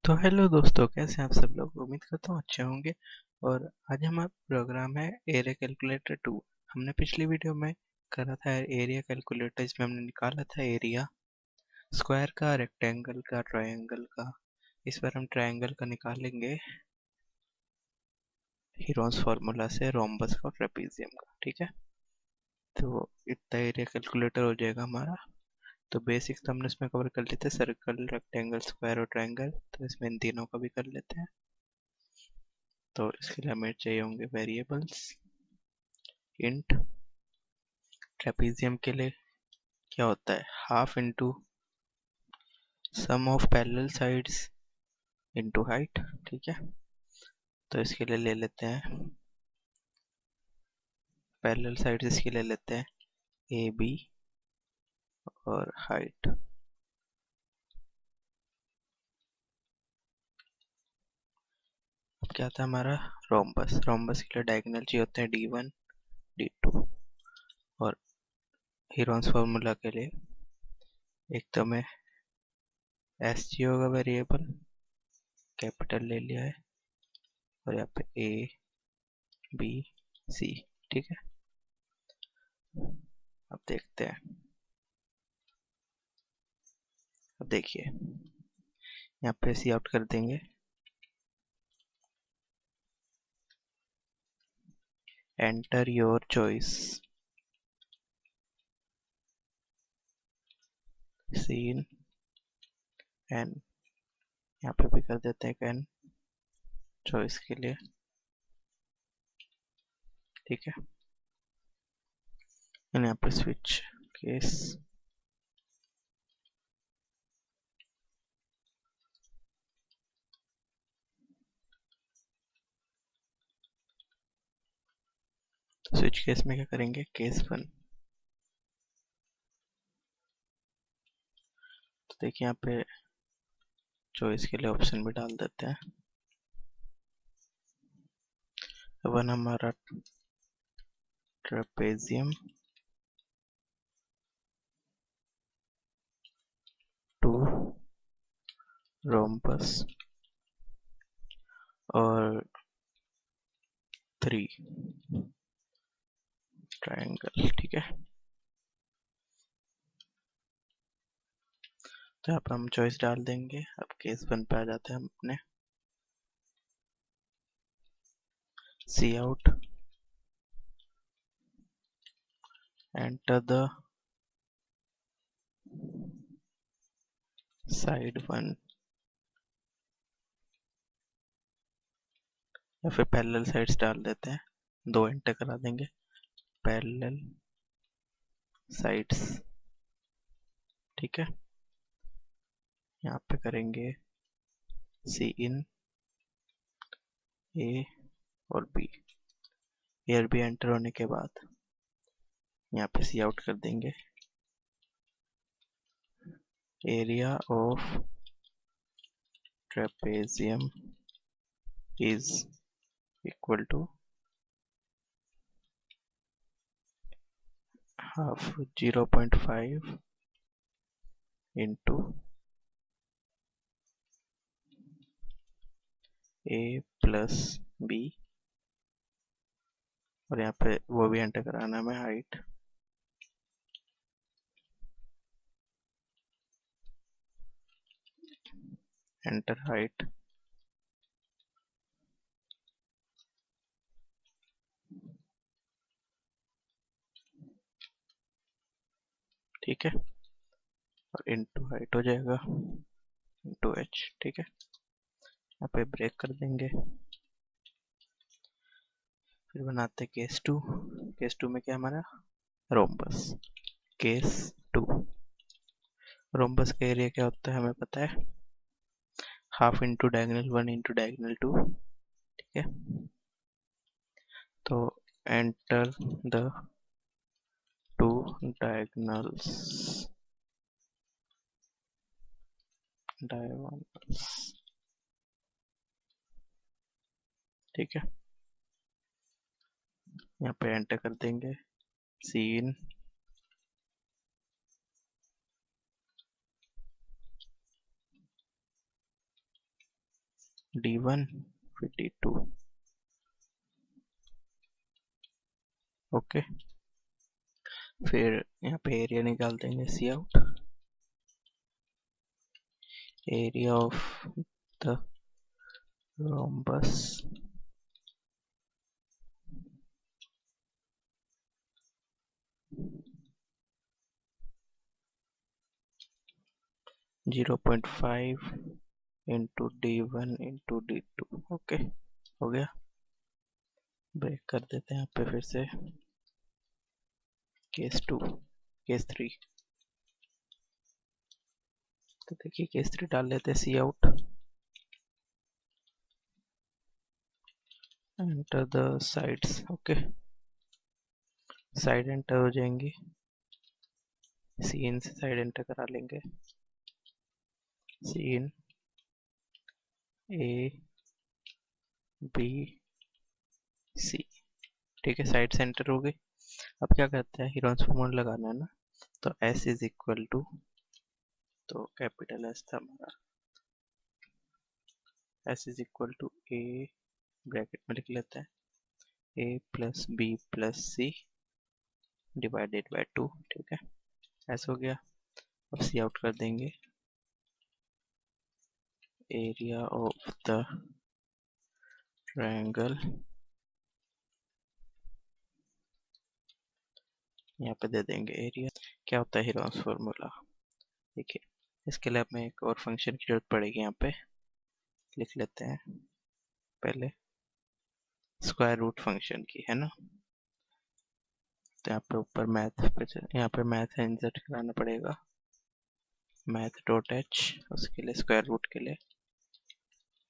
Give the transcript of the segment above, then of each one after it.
तो हेलो दोस्तों, कैसे हैं आप सब लोग। उम्मीद करता हूँ अच्छे होंगे। और आज हमारा प्रोग्राम है एरिया कैलकुलेटर 2। हमने पिछली वीडियो में करा था एरिया कैलकुलेटर, जिसमें हमने निकाला था एरिया स्क्वायर का, रेक्टेंगल का, ट्रायंगल का। इस बार हम ट्रायंगल का निकालेंगे हीरोन्स फार्मूला से, रोम्बस का और ट्रेपीजियम का। ठीक है, तो इतना एरिया कैलकुलेटर हो जाएगा हमारा। तो बेसिक्स तो हमने इसमें कवर कर लेते हैं, सर्कल, रेक्टेंगल, स्क्वायर और ट्रायंगल। तो इसमें इन तीनों का भी कर लेते हैं। तो इसके लिए हमें चाहिए होंगे वेरिएबल्स, इंट। ट्रेपीजियम के लिए क्या होता है, half into sum of parallel sides into height. ठीक है, तो इसके लिए ले लेते हैं पैरेलल साइड्स, इसके लिए लेते हैं ए बी और हाइट। अब क्या था हमारा, रोम्बस। रोम्बस के लिए डायगोनल चाहिए होते हैं D1 D2। और हीरोन्स फार्मूला के लिए एक तो हमें एस चाहिए होगा वेरिएबल, कैपिटल ले लिया है, और यहाँ पे ए बी सी। ठीक है, अब देखते हैं। अब देखिए, यहाँ पे सी आउट कर देंगे, enter your choice, seen an. यहाँ पे भी कर देते हैं एन चॉइस के लिए। ठीक है, यहाँ पे स्विच केस, तो स्विच केस में क्या करेंगे, केस 1। तो देखिए यहाँ पे चॉइस के लिए ऑप्शन भी डाल देते हैं। वन हमारा ट्रेपेजियम, 2 रोम्बस और 3 ट्रायंगल। ठीक है, तो यहाँ पर हम चॉइस डाल देंगे। अब केस 1 पे आ जाते हैं हम अपने, सी आउट, एंटर द साइड 1, या फिर पैरेलल साइड्स डाल देते हैं, 2 एंटर करा देंगे, पैरेलल साइड्स। ठीक है, यहाँ पे करेंगे सी इन ए और बी। एयर बी एंटर होने के बाद यहाँ पे सी आउट कर देंगे, area of trapezium is equal to half 0.5 into A plus B. और यहाँ पे वो भी एंटर कराना है हमें, हाइट, एंटर हाइट। ठीक है, और इंटू हाइट हो जाएगा इंटू एच। ठीक है, यहाँ पे ब्रेक कर देंगे। फिर बनाते हैं केस 2। केस 2 में क्या हमारा, रोम्बस। केस 2, रोम्बस का एरिया क्या होता है हमें पता है, half into diagonal 1 into diagonal 2। ठीक है, तो एंटर द 2 डायगोनल्स। ठीक है, यहाँ पे एंटर कर देंगे, सीन D1 फिर D2। ओके, फिर यहाँ पे एरिया निकाल देंगे cout, area of the rhombus 0.5 into D1 into D2। Okay, हो गया। ब्रेक कर देते हैं यहाँ पे फिर से, केस 2, केस 3। तो देखिए केस 3 डाल लेते हैं cout, enter the sides. Okay, side enter हो जाएंगी, सी इन से साइड एंटर करा लेंगे, सी इन ए बी सी। ठीक है, साइड सेंटर हो गई। अब क्या करते हैं, हीरोन्स फॉर्मूला लगाना है ना, तो S इज इक्वल टू, तो कैपिटल S था हमारा, S is equal to A, bracket में लिख लेते हैं A plus B plus C divided by 2। ठीक है, ऐसा हो गया। अब सी आउट कर देंगे, एरिया ऑफ द ट्रायंगल, यहाँ पे दे देंगे एरिया। क्या होता है हीरोन्स फॉर्मूला, देखिए इसके लिए हमें एक और फंक्शन की जरूरत पड़ेगी, यहाँ पे लिख लेते हैं पहले, स्क्वायर रूट फंक्शन की, है ना। तो यहाँ पे ऊपर मैथ पे यहाँ पे मैथ इंसर्ट कराना पड़ेगा, मैथ डॉट एच, उसके लिए स्क्वायर रूट के लिए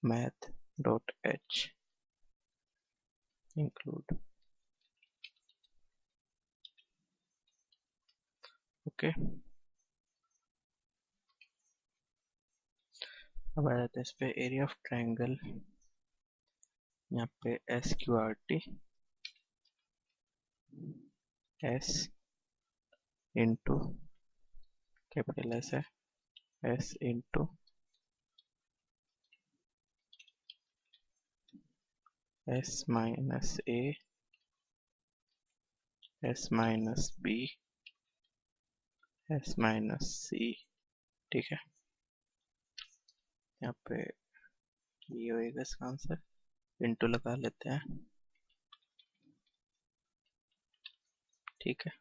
math dot H include. Okay, अब आ जाते हैं इस पे, एरिया ऑफ ट्रायंगल, यहाँ पे S Q R T, S into capital S है, S into S minus A, S minus B, S minus C. ठीक है, यहाँ पे ये होएगा इसका आंसर, इंटू लगा लेते हैं। ठीक है,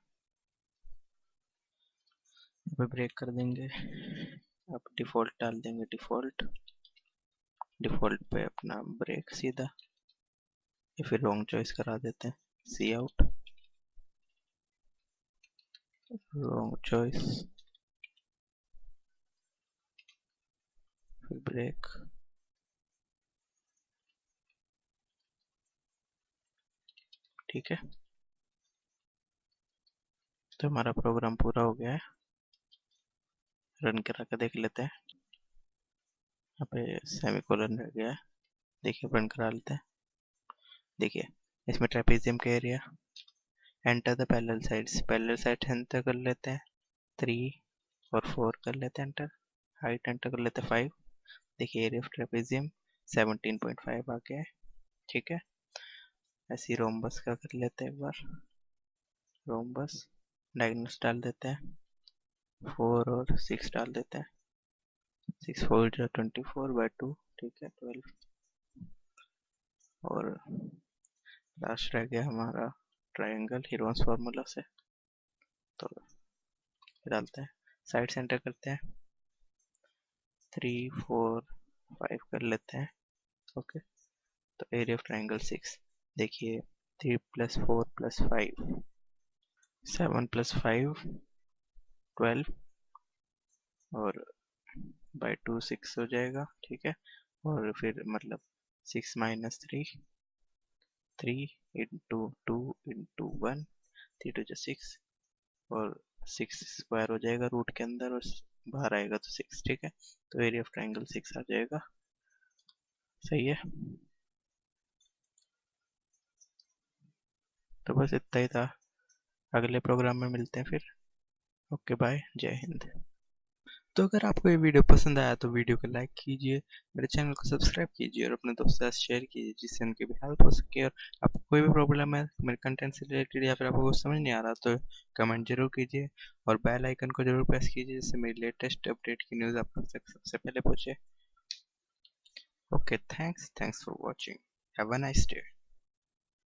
यहाँ पे ब्रेक कर देंगे, अब डिफ़ॉल्ट डाल देंगे, डिफ़ॉल्ट, डिफ़ॉल्ट पे अपना ब्रेक सीधा, या फिर रॉन्ग चॉइस करा देते हैं, सी आउट, रॉन्ग चॉइस, फिर ब्रेक। ठीक है, तो हमारा प्रोग्राम पूरा हो गया है, रन करा के देख लेते हैं। यहाँ पे सेमीकोलन रह गया है, देखिए रन करा लेते हैं। देखिए इसमें ट्रेपेजियम का area, enter the parallel sides, parallel side enter कर लेते हैं, 3 और 4 कर लेते हैं एंटर, हाइट एंटर कर लेते हैं 5। देखिए एरिया ऑफ ट्रेपेजियम 17.5 आ गया है। ठीक है, ऐसे ही रोम्बस का कर लेते हैं एक बार, रोम्बस डायगोनल्स डाल देते हैं, 4 और 6 डाल देते हैं, 6 4 जो 24/2। ठीक है, 12, और लास्ट रह गया हमारा ट्रायंगल हीरोन्स फार्मूला से, तो डालते हैं, साइड सेंटर करते हैं, 3 4 5 कर लेते हैं। ओके, तो एरिया ऑफ ट्रायंगल 6, देखिए 3 + 4 + 5, 7 + 5 12, और बाई 2 6 हो जाएगा। ठीक है, और फिर मतलब 6 - 3, 3 इंटू 2 इंटू 1, 3 2 6, और 6 स्क्वायर हो जाएगा रूट के अंदर, और बाहर आएगा तो 6। ठीक है, तो एरिया ऑफ ट्रायंगल 6 आ जाएगा। सही है, तो बस इतना ही था, अगले प्रोग्राम में मिलते हैं फिर। ओके बाय, जय हिंद। तो अगर आपको ये वीडियो पसंद आया तो वीडियो को लाइक कीजिए, मेरे चैनल को सब्सक्राइब कीजिए और अपने दोस्तों के साथ शेयर कीजिए जिससे उनकी भी हेल्प हो सके। और आपको कोई भी प्रॉब्लम है मेरे कंटेंट से रिलेटेड या फिर आपको कुछ समझ नहीं आ रहा तो कमेंट जरूर कीजिए और बेल आइकन को जरूर प्रेस कीजिए जिससे मेरी लेटेस्ट अपडेट की न्यूज़ आप तक सबसे पहले पहुंचे। Okay, thanks for watching, have a nice day.